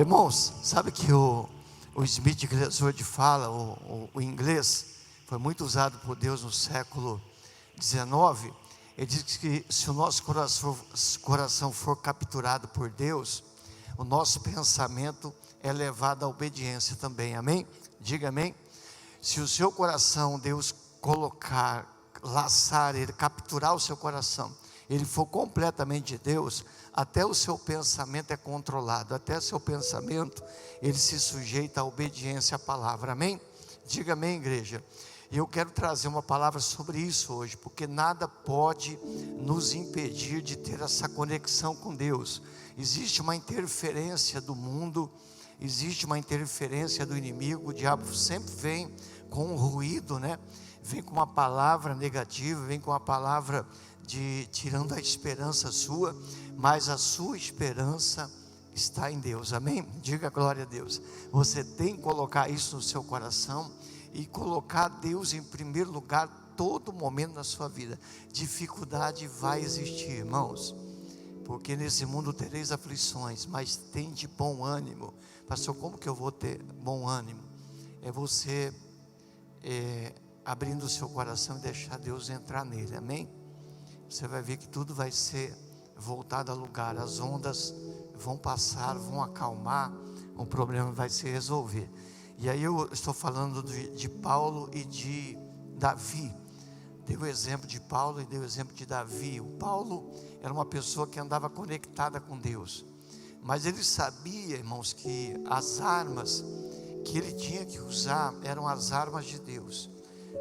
Irmãos, sabe que o Smith Wigglesworth fala, o inglês, foi muito usado por Deus no século XIX. Ele diz que se o nosso coração for capturado por Deus, o nosso pensamento é levado à obediência também, amém? Diga amém. Se o seu coração, Deus colocar, laçar ele, capturar o seu coração, ele for completamente de Deus, até o seu pensamento é controlado, até o seu pensamento, ele se sujeita à obediência à palavra, amém? Diga amém, igreja. E eu quero trazer uma palavra sobre isso hoje, porque nada pode nos impedir de ter essa conexão com Deus. Existe uma interferência do mundo, existe uma interferência do inimigo, o diabo sempre vem com um ruído, né? Vem com uma palavra negativa, vem com uma palavra tirando a esperança sua, mas a sua esperança está em Deus, amém? Diga glória a Deus. Você tem que colocar isso no seu coração e colocar Deus em primeiro lugar todo momento na sua vida. Dificuldade vai existir, irmãos, porque nesse mundo tereis aflições, mas tem de bom ânimo. Pastor, como que eu vou ter bom ânimo? É você abrindo o seu coração e deixar Deus entrar nele, amém? Você vai ver que tudo vai ser voltado a lugar, as ondas vão passar, vão acalmar, o problema vai se resolver. E aí eu estou falando de Paulo e de Davi. Dei o exemplo de Paulo e dei o exemplo de Davi. O Paulo era uma pessoa que andava conectada com Deus, mas ele sabia, irmãos, que as armas que ele tinha que usar eram as armas de Deus,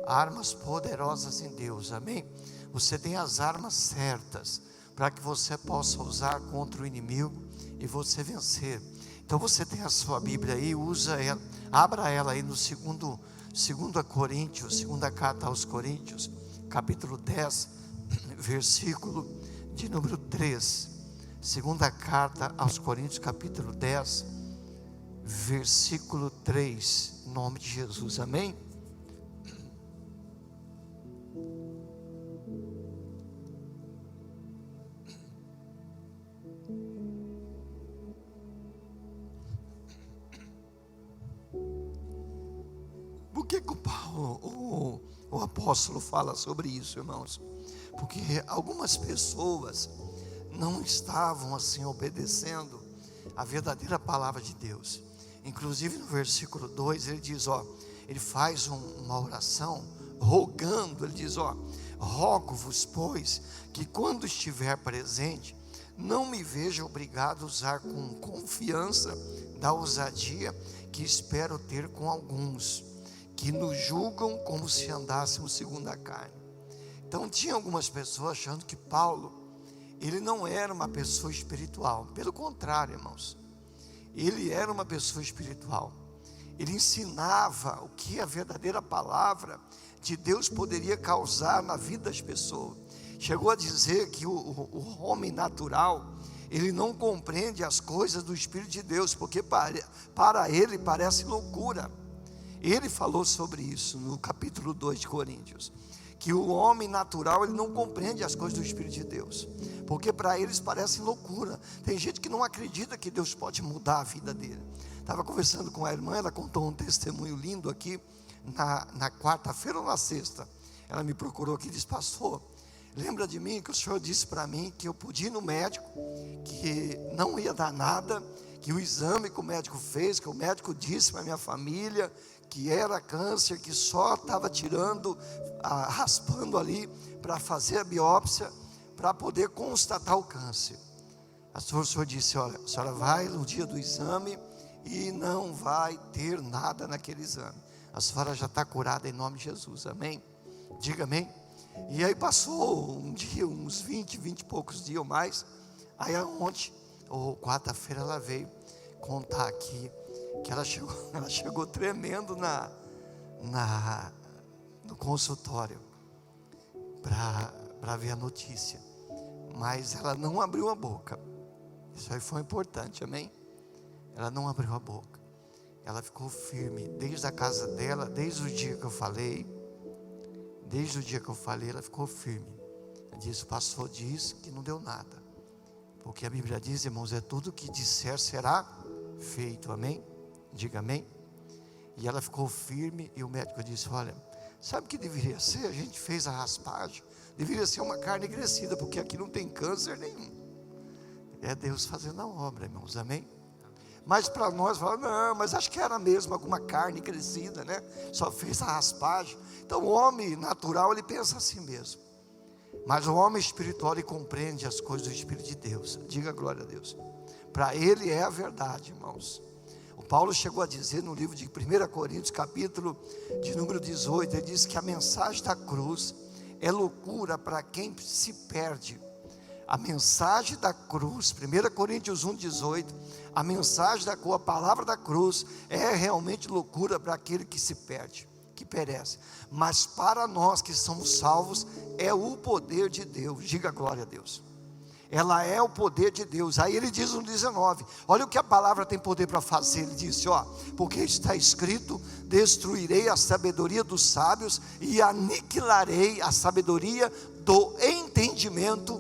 armas poderosas em Deus, amém? Você tem as armas certas para que você possa usar contra o inimigo e você vencer. Então você tem a sua Bíblia aí, usa ela, abra ela aí no segunda Coríntios, segunda carta aos Coríntios, capítulo 10, versículo de número 3. Segunda carta aos Coríntios, capítulo 10, versículo 3, em nome de Jesus, amém? Por que o Paulo, o apóstolo fala sobre isso, irmãos? Porque algumas pessoas não estavam assim obedecendo a verdadeira palavra de Deus. Inclusive no versículo 2 ele diz, ele faz uma oração rogando, ele diz, rogo-vos, pois, que quando estiver presente, não me veja obrigado a usar com confiança da ousadia que espero ter com alguns, que nos julgam como se andássemos segundo a carne. Então tinha algumas pessoas achando que Paulo, ele não era uma pessoa espiritual. Pelo contrário, irmãos, ele era uma pessoa espiritual. Ele ensinava o que a verdadeira palavra de Deus poderia causar na vida das pessoas. Chegou a dizer que o homem natural, ele não compreende as coisas do Espírito de Deus, porque para ele parece loucura. Ele falou sobre isso no capítulo 2 de Coríntios, que o homem natural, ele não compreende as coisas do Espírito de Deus, porque para eles parece loucura. Tem gente que não acredita que Deus pode mudar a vida dele. Estava conversando com a irmã, ela contou um testemunho lindo aqui, na quarta-feira ou na sexta, ela me procurou aqui e disse, pastor, lembra de mim que o senhor disse para mim que eu podia ir no médico, que não ia dar nada, que o exame que o médico fez, que o médico disse para minha família que era câncer, que só estava tirando, raspando ali para fazer a biópsia, para poder constatar o câncer. O senhor disse, olha, a senhora vai no dia do exame e não vai ter nada naquele exame. A senhora já está curada em nome de Jesus, amém? Diga amém. E aí passou um dia, uns 20 e poucos dias ou mais. Aí ontem, ou quarta-feira, ela veio contar aqui que ela chegou tremendo no consultório para ver a notícia, mas ela não abriu a boca. Isso aí foi importante, amém? Ela não abriu a boca, ela ficou firme, desde a casa dela, desde o dia que eu falei, ela ficou firme. Ela disse, o pastor disse que não deu nada, porque a Bíblia diz, irmãos, é tudo que disser será feito, amém? Diga amém. E ela ficou firme e o médico disse: olha, sabe o que deveria ser? A gente fez a raspagem, deveria ser uma carne crescida, porque aqui não tem câncer nenhum. É Deus fazendo a obra, irmãos, amém? Mas para nós, não, mas acho que era mesmo alguma carne crescida, né? Só fez a raspagem. Então o homem natural, ele pensa assim mesmo. Mas o homem espiritual, ele compreende as coisas do Espírito de Deus. Diga glória a Deus. Para ele é a verdade, irmãos. O Paulo chegou a dizer no livro de 1 Coríntios, capítulo de número 18, ele diz que a mensagem da cruz é loucura para quem se perde. A mensagem da cruz, 1 Coríntios 1,18, a mensagem da cruz, a palavra da cruz é realmente loucura para aquele que se perde, que perece. Mas para nós que somos salvos, é o poder de Deus. Diga glória a Deus. Ela é o poder de Deus. Aí ele diz no 19, olha o que a palavra tem poder para fazer. Ele disse, porque está escrito: destruirei a sabedoria dos sábios e aniquilarei a sabedoria do entendimento,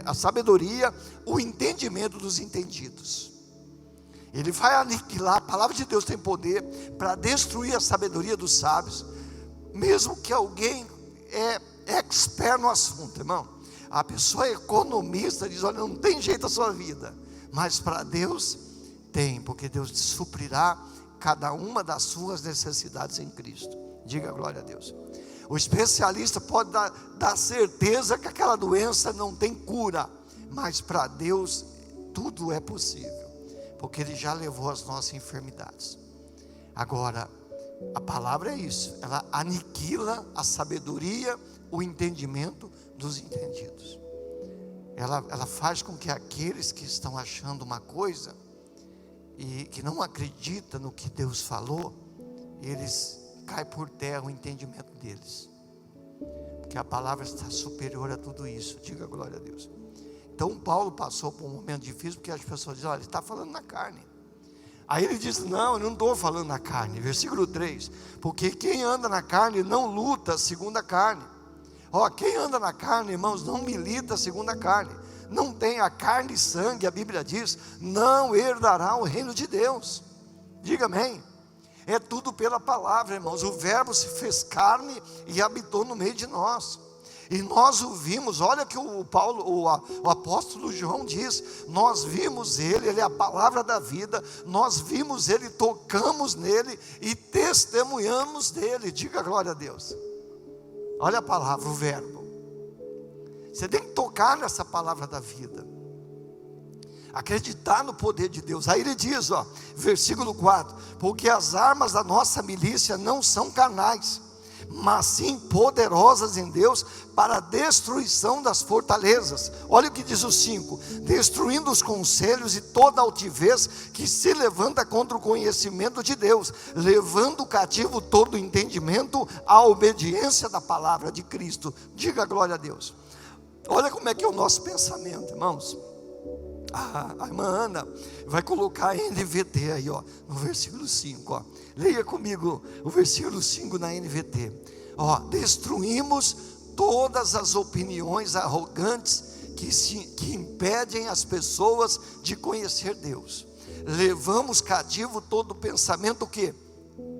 a sabedoria, o entendimento dos entendidos. Ele vai aniquilar. A palavra de Deus tem poder para destruir a sabedoria dos sábios, mesmo que alguém é expert no assunto, irmão. A pessoa é economista, diz: olha, não tem jeito a sua vida, mas para Deus tem, porque Deus suprirá cada uma das suas necessidades em Cristo. Diga glória a Deus. O especialista pode dar certeza que aquela doença não tem cura, mas para Deus tudo é possível, porque Ele já levou as nossas enfermidades. Agora, a palavra é isso, ela aniquila a sabedoria, o entendimento dos entendidos. Ela faz com que aqueles que estão achando uma coisa e que não acreditam no que Deus falou, eles caem por terra o entendimento deles, porque a palavra está superior a tudo isso. Diga glória a Deus. Então Paulo passou por um momento difícil, porque as pessoas dizem: olha, ele está falando na carne. Aí ele diz: não, eu não estou falando na carne. Versículo 3, porque quem anda na carne não luta segundo a carne. Quem anda na carne, irmãos, não milita segundo a carne. Não tem a carne e sangue, a Bíblia diz, não herdará o reino de Deus. Diga amém. É tudo pela palavra, irmãos. O verbo se fez carne e habitou no meio de nós. E nós o vimos. Olha que o apóstolo João diz: nós vimos ele é a palavra da vida. Nós vimos ele, tocamos nele e testemunhamos dele. Diga glória a Deus. Olha a palavra, o verbo. Você tem que tocar nessa palavra da vida, acreditar no poder de Deus. Aí ele diz, versículo 4: porque as armas da nossa milícia não são carnais, mas sim poderosas em Deus para a destruição das fortalezas. Olha o que diz o 5: destruindo os conselhos e toda altivez que se levanta contra o conhecimento de Deus, levando cativo todo o entendimento à obediência da palavra de Cristo. Diga glória a Deus. Olha como é que é o nosso pensamento, irmãos. A irmã Ana vai colocar a NVT aí, no versículo 5, leia comigo o versículo 5 na NVT. Destruímos todas as opiniões arrogantes que impedem as pessoas de conhecer Deus. Levamos cativo todo pensamento o quê?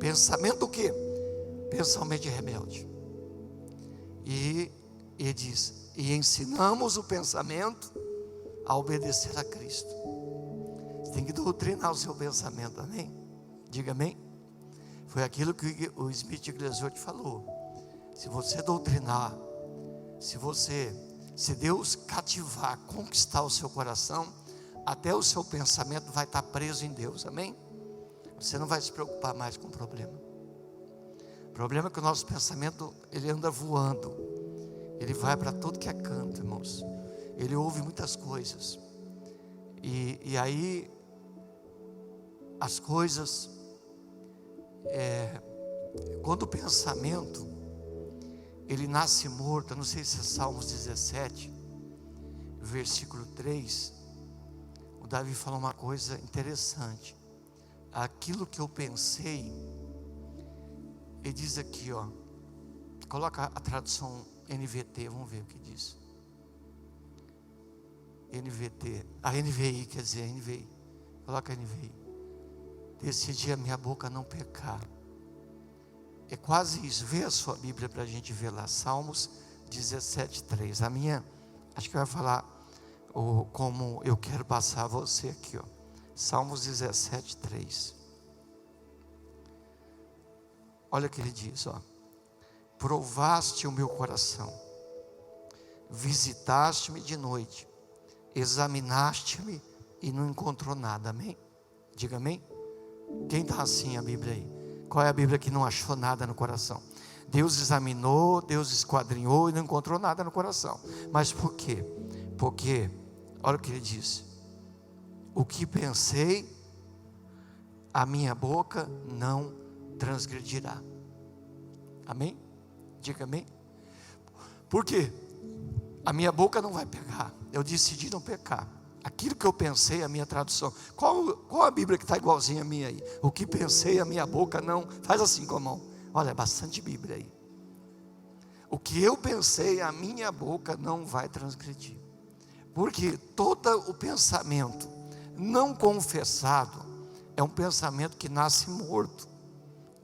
Pensamento o quê? Pensamento rebelde. E diz: e ensinamos o pensamento a obedecer a Cristo. Você tem que doutrinar o seu pensamento, amém? Diga amém. Foi aquilo que o Smith Wigglesworth falou. Se você doutrinar, se Deus cativar, conquistar o seu coração, até o seu pensamento vai estar preso em Deus, amém? Você não vai se preocupar mais com o problema. O problema é que o nosso pensamento, ele anda voando, ele vai para tudo que é canto, irmãos. Ele ouve muitas coisas, e aí as coisas, quando o pensamento ele nasce morto, não sei se é Salmos 17, versículo 3, o Davi falou uma coisa interessante: aquilo que eu pensei, ele diz aqui, coloca a tradução NVT, vamos ver o que diz. NVT, a NVI, quer dizer, NVI. Coloca NVI. Decidi a minha boca não pecar. É quase isso. Vê a sua Bíblia para a gente ver lá. Salmos 17:3. A minha, acho que vai falar como eu quero passar a você aqui, ó. Salmos 17:3. Olha o que ele diz, ó. Provaste o meu coração, visitaste-me de noite, examinaste-me e não encontrou nada, amém? Diga amém. Quem está assim a Bíblia aí? Qual é a Bíblia que não achou nada no coração? Deus examinou, Deus esquadrinhou e não encontrou nada no coração. Mas por quê? Porque, olha o que ele diz: o que pensei, a minha boca não transgredirá. Amém? Diga amém. Por quê? A minha boca não vai pecar. Eu decidi não pecar. Aquilo que eu pensei, a minha tradução. Qual a Bíblia que está igualzinha a minha aí? O que pensei, a minha boca não. Faz assim com a mão. Olha, é bastante Bíblia aí. O que eu pensei, a minha boca não vai transgredir. Porque todo o pensamento não confessado é um pensamento que nasce morto,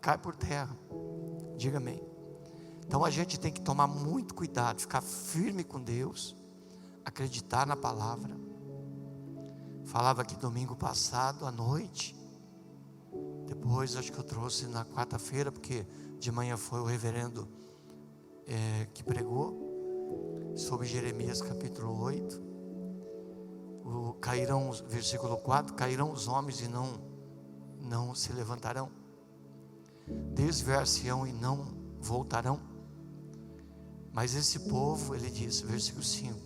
cai por terra. Diga amém. Então a gente tem que tomar muito cuidado, ficar firme com Deus, acreditar na palavra. Falava aqui domingo passado à noite, depois acho que eu trouxe na quarta-feira, porque de manhã foi o reverendo que pregou sobre Jeremias capítulo 8. Versículo 4: cairão os homens e não se levantarão, desviar-se-ão e não voltarão. Mas esse povo, ele diz, versículo 5,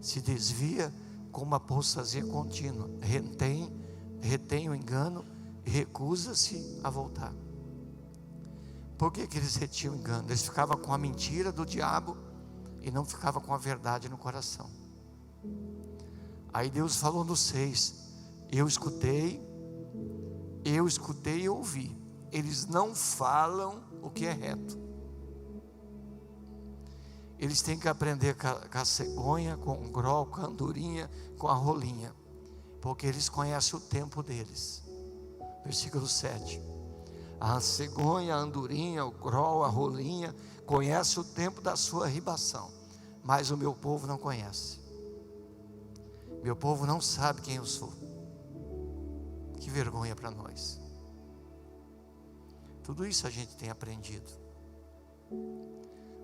se desvia com uma apostasia contínua, retém o engano e recusa-se a voltar. Por que eles retinham o engano? Eles ficavam com a mentira do diabo e não ficavam com a verdade no coração. Aí Deus falou no 6: eu escutei e ouvi, eles não falam o que é reto. Eles têm que aprender com a cegonha, com o grol, com a andorinha, com a rolinha, porque eles conhecem o tempo deles. Versículo 7: a cegonha, a andorinha, o grol, a rolinha conhece o tempo da sua ribação, mas o meu povo não conhece. Meu povo não sabe quem eu sou. Que vergonha para nós. Tudo isso a gente tem aprendido.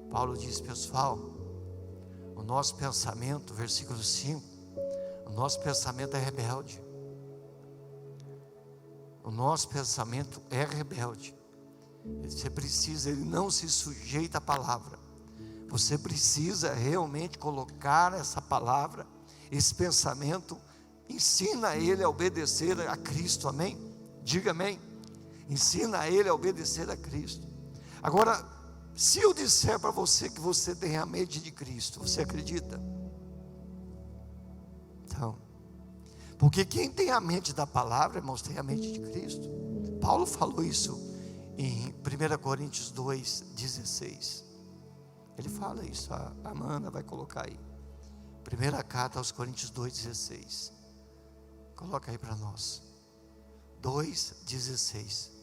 Paulo diz, pessoal, o nosso pensamento, versículo 5, o nosso pensamento é rebelde. O nosso pensamento é rebelde. Você precisa, ele não se sujeita à palavra. Você precisa realmente colocar essa palavra, esse pensamento, ensina ele a obedecer a Cristo, amém? Diga amém. Ensina ele a obedecer a Cristo. Agora, se eu disser para você que você tem a mente de Cristo, você acredita? Então, porque quem tem a mente da palavra, irmãos, tem a mente de Cristo. Paulo falou isso em 1 Coríntios 2:16. Ele fala isso, a Amanda vai colocar aí. Primeira carta aos Coríntios 2:16. Coloca aí para nós. 2:16.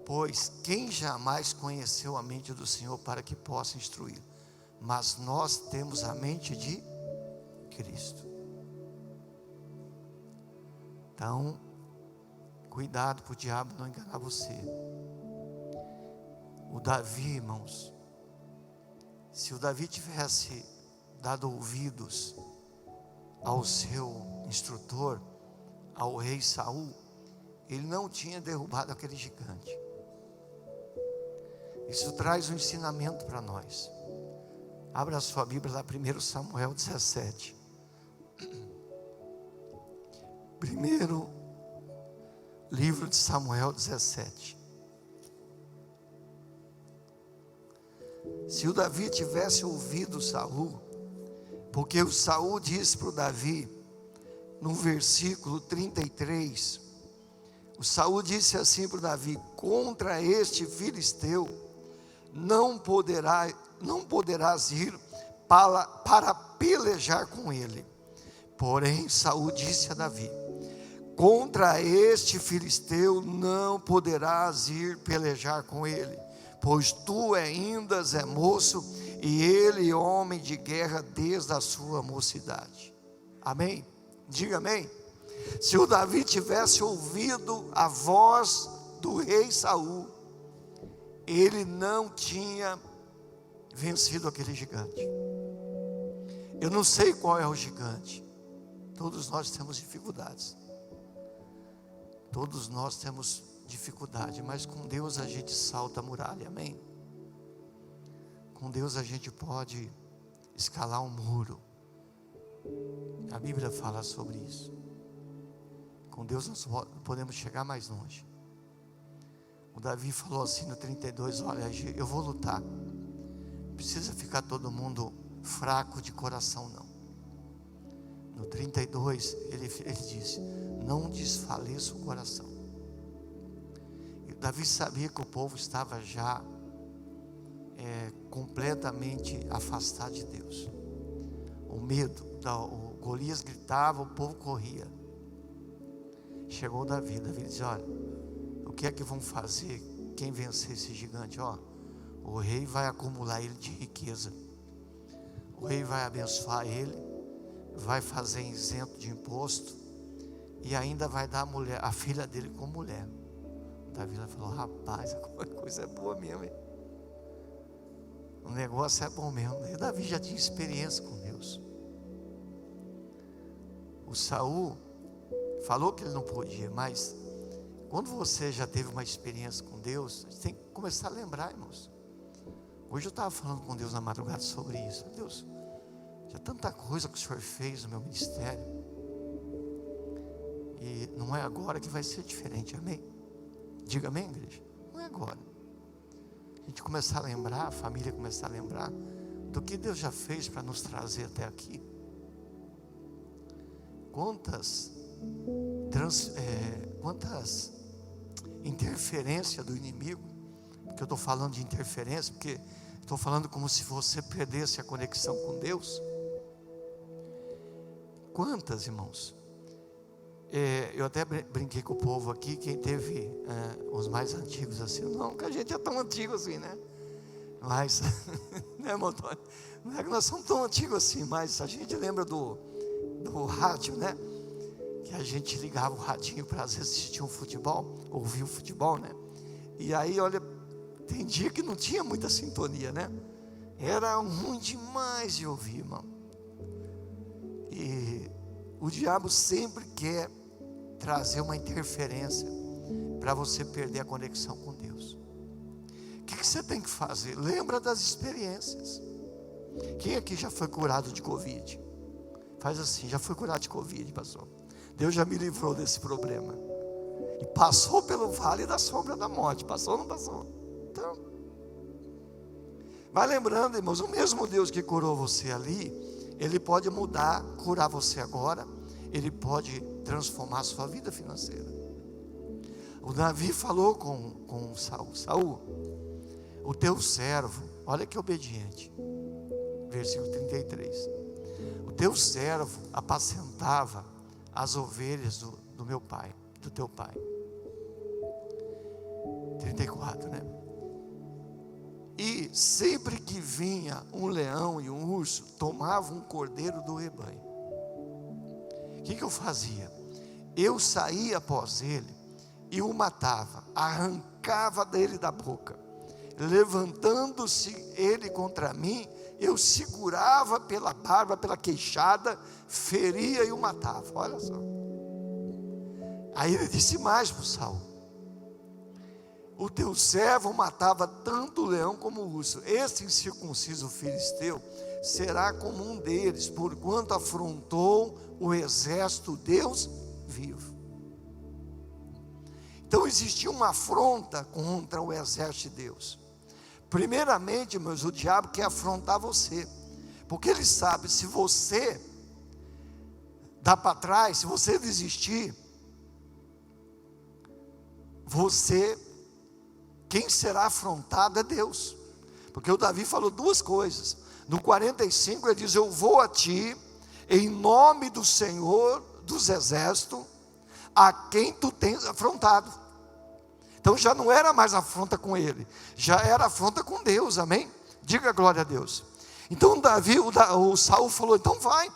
Pois quem jamais conheceu a mente do Senhor para que possa instruí-lo? Mas nós temos a mente de Cristo. Então, cuidado para o diabo não enganar você. O Davi, irmãos, se o Davi tivesse dado ouvidos ao seu instrutor, ao rei Saul, ele não tinha derrubado aquele gigante. Isso traz um ensinamento para nós. Abra a sua Bíblia lá, 1 Samuel 17. Primeiro livro de Samuel 17. Se o Davi tivesse ouvido Saul, porque o Saul disse para o Davi, no versículo 33, o Saul disse assim para o Davi: contra este filisteu não poderás ir para pelejar com ele, Porém Saul disse a Davi: contra este filisteu não poderás ir pelejar com ele, pois tu ainda és moço, e ele homem de guerra desde a sua mocidade. Amém? Diga amém. Se o Davi tivesse ouvido a voz do rei Saul, ele não tinha vencido aquele gigante. Eu não sei qual é o gigante. Todos nós temos dificuldades. Todos nós temos dificuldade, mas com Deus a gente salta a muralha, amém? Com Deus a gente pode escalar um muro. A Bíblia fala sobre isso. Com Deus nós podemos chegar mais longe. O Davi falou assim no 32, olha, eu vou lutar. Não precisa ficar todo mundo fraco de coração não. No 32 ele disse: não desfaleça o coração. E Davi sabia que o povo estava já completamente afastado de Deus. O medo, o Golias gritava, o povo corria. Chegou Davi disse: olha, o que é que vão fazer quem vencer esse gigante? O rei vai acumular ele de riqueza, o rei vai abençoar ele, vai fazer isento de imposto, e ainda vai dar a filha dele como mulher. Davi falou: rapaz, a coisa é boa mesmo, hein? O negócio é bom mesmo. E Davi já tinha experiência com Deus. O Saul falou que ele não podia, mas quando você já teve uma experiência com Deus, a gente tem que começar a lembrar, irmãos. Hoje eu estava falando com Deus na madrugada sobre isso. Deus, já tanta coisa que o Senhor fez no meu ministério, e não é agora que vai ser diferente, amém? Diga amém, igreja? Não é agora. A gente começar a lembrar, a família começar a lembrar do que Deus já fez para nos trazer até aqui. Quantas interferências do inimigo, porque eu estou falando de interferência, porque estou falando como se você perdesse a conexão com Deus. Quantas, irmãos? Eu até brinquei com o povo aqui, quem teve os mais antigos assim, não que a gente é tão antigo assim, né? Mas, né, irmão Antônio? Não é que nós somos tão antigos assim, mas a gente lembra do rádio, né? Que a gente ligava o radinho para às vezes assistir um futebol, ouvir o futebol, né? E aí, olha, tem dia que não tinha muita sintonia, né? Era ruim demais de ouvir, irmão. E o diabo sempre quer trazer uma interferência para você perder a conexão com Deus. O que você tem que fazer? Lembra das experiências. Quem aqui já foi curado de Covid? Faz assim: já foi curado de Covid, pastor? Deus já me livrou desse problema. E passou pelo vale da sombra da morte. Passou ou não passou? Então, vai lembrando, irmãos, o mesmo Deus que curou você ali, Ele pode mudar, curar você agora. Ele pode transformar a sua vida financeira. O Davi falou com Saul: Saul, o teu servo, olha que obediente. Versículo 33. O teu servo apacentava as ovelhas do meu pai, do teu pai. 34, né? E sempre que vinha um leão e um urso, tomava um cordeiro do rebanho. O que eu fazia? Eu saía após ele e o matava, arrancava dele da boca. Levantando-se ele contra mim, eu segurava pela barba, pela queixada, feria e o matava. Olha só. Aí ele disse mais para o Saul: o teu servo matava tanto o leão como o urso. Este incircunciso filisteu será como um deles, porquanto afrontou o exército Deus vivo. Então existia uma afronta contra o exército de Deus. Primeiramente, meus, o diabo quer afrontar você, porque ele sabe, se você dar para trás, se você desistir, quem será afrontado é Deus. Porque o Davi falou duas coisas. No 45 ele diz: eu vou a ti, em nome do Senhor dos Exércitos, a quem tu tens afrontado. Então já não era mais afronta com ele, já era afronta com Deus, amém? Diga glória a Deus. Então o Saul falou, então vai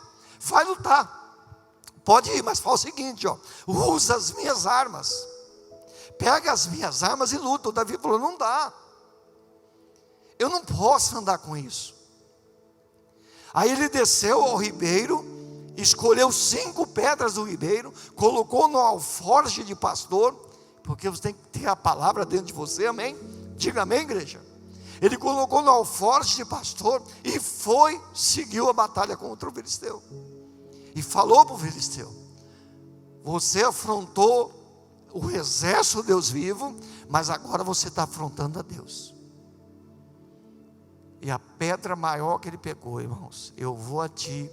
lutar, pode ir, mas fala o seguinte, usa as minhas armas, pega as minhas armas e luta. O Davi falou, não dá, eu não posso andar com isso. Aí ele desceu ao ribeiro, escolheu 5 pedras do ribeiro, colocou no alforje de pastor, porque você tem que ter a palavra dentro de você, amém? Diga amém, igreja. Ele colocou no alforje de pastor e seguiu a batalha contra o filisteu. E falou para o filisteu, você afrontou o exército do Deus vivo, mas agora você está afrontando a Deus. E a pedra maior que ele pegou, irmãos, eu vou a ti,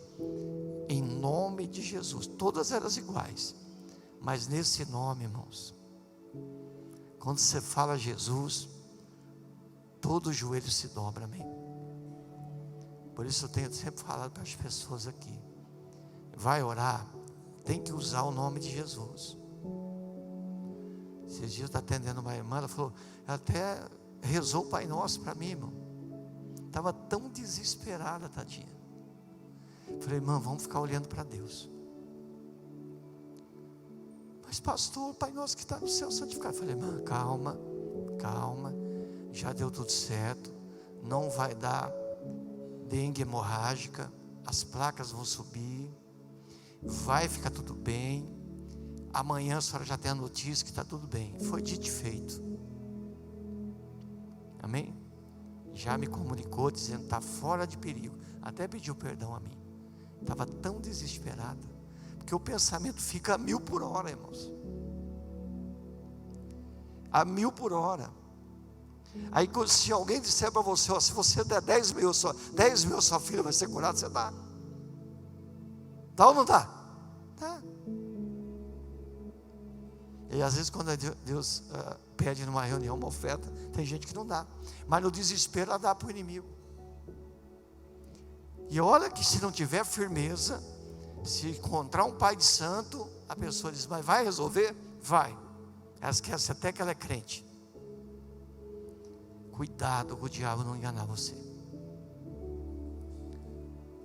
em nome de Jesus. Todas eram iguais, mas nesse nome, irmãos, quando você fala Jesus, todo joelho se dobra, amém? Por isso eu tenho sempre falado para as pessoas aqui, vai orar, tem que usar o nome de Jesus. Esses dias está atendendo uma irmã, ela falou, ela até rezou o Pai Nosso para mim, irmão. Estava tão desesperada, tadinha. Falei, irmã, vamos ficar olhando para Deus. Mas pastor, Pai Nosso que está no céu santificado. Falei, irmã, calma, já deu tudo certo, não vai dar dengue hemorrágica, as placas vão subir, vai ficar tudo bem, amanhã a senhora já tem a notícia que está tudo bem. Foi dito e feito, amém? Já me comunicou dizendo que está fora de perigo, até pediu perdão a mim. Estava tão desesperada, porque o pensamento fica a 1000 por hora, irmãos, a 1000 por hora. Aí se alguém disser para você, se você der 10 mil, sua filha vai ser curada, você dá? Dá ou não dá? Dá. E às vezes quando Deus pede numa reunião uma oferta, tem gente que não dá, mas no desespero ela dá para o inimigo. E olha que se não tiver firmeza, se encontrar um pai de santo, a pessoa diz, mas vai resolver? Vai. Ela esquece até que ela é crente. Cuidado com o diabo não enganar você.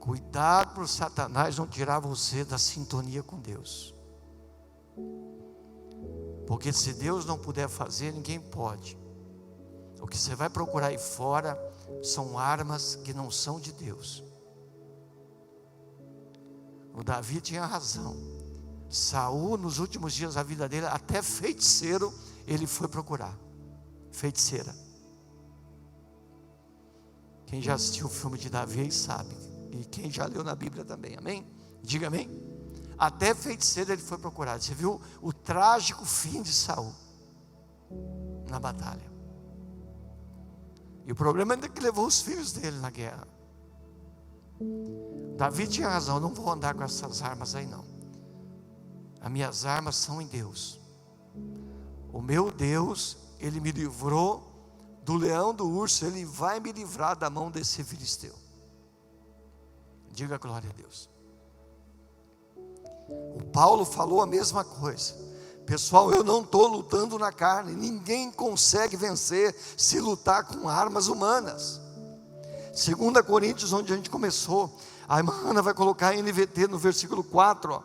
Cuidado para o Satanás não tirar você da sintonia com Deus. Porque se Deus não puder fazer, ninguém pode. O que você vai procurar aí fora são armas que não são de Deus. O Davi tinha razão. Saul, nos últimos dias da vida dele, até feiticeiro ele foi procurar. Feiticeira. Quem já assistiu o filme de Davi sabe. E quem já leu na Bíblia também, amém? Diga amém. Até feiticeiro ele foi procurar. Você viu o trágico fim de Saul na batalha. E o problema é que levou os filhos dele na guerra. Davi tinha razão, não vou andar com essas armas aí não. As minhas armas são em Deus. O meu Deus, Ele me livrou do leão, do urso, Ele vai me livrar da mão desse filisteu. Diga glória a Deus. O Paulo falou a mesma coisa. Pessoal, eu não estou lutando na carne. Ninguém consegue vencer se lutar com armas humanas. 2 Coríntios, onde a gente começou, a irmã Ana vai colocar em NVT no versículo 4,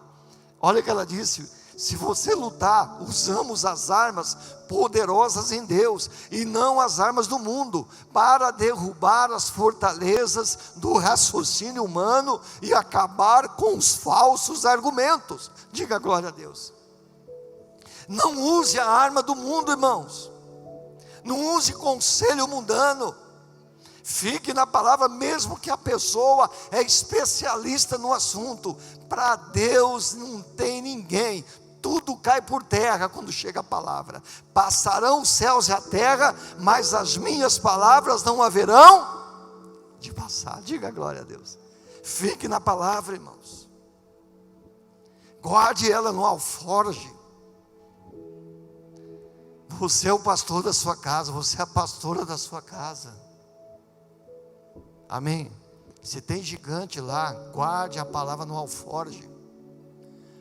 olha o que ela disse: se você lutar, usamos as armas poderosas em Deus, e não as armas do mundo, para derrubar as fortalezas do raciocínio humano, e acabar com os falsos argumentos. Diga glória a Deus. Não use a arma do mundo, irmãos, não use conselho mundano. Fique na palavra, mesmo que a pessoa é especialista no assunto. Para Deus não tem ninguém, tudo cai por terra quando chega a palavra. Passarão os céus e a terra, mas as minhas palavras não haverão de passar. Diga glória a Deus. Fique na palavra, irmãos, guarde ela no alforje. Você é o pastor da sua casa, você é a pastora da sua casa. Amém? Se tem gigante lá, guarde a palavra no alforje.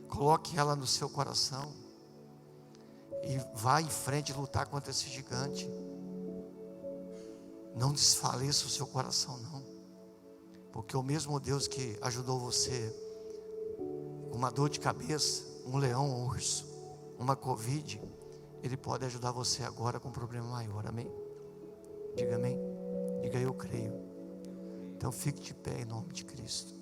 Coloque ela no seu coração. E vá em frente lutar contra esse gigante. Não desfaleça o seu coração, não. Porque o mesmo Deus que ajudou você com uma dor de cabeça, um leão, um urso, uma Covid, Ele pode ajudar você agora com um problema maior, amém? Diga amém. Diga eu creio. Então fique de pé em nome de Cristo.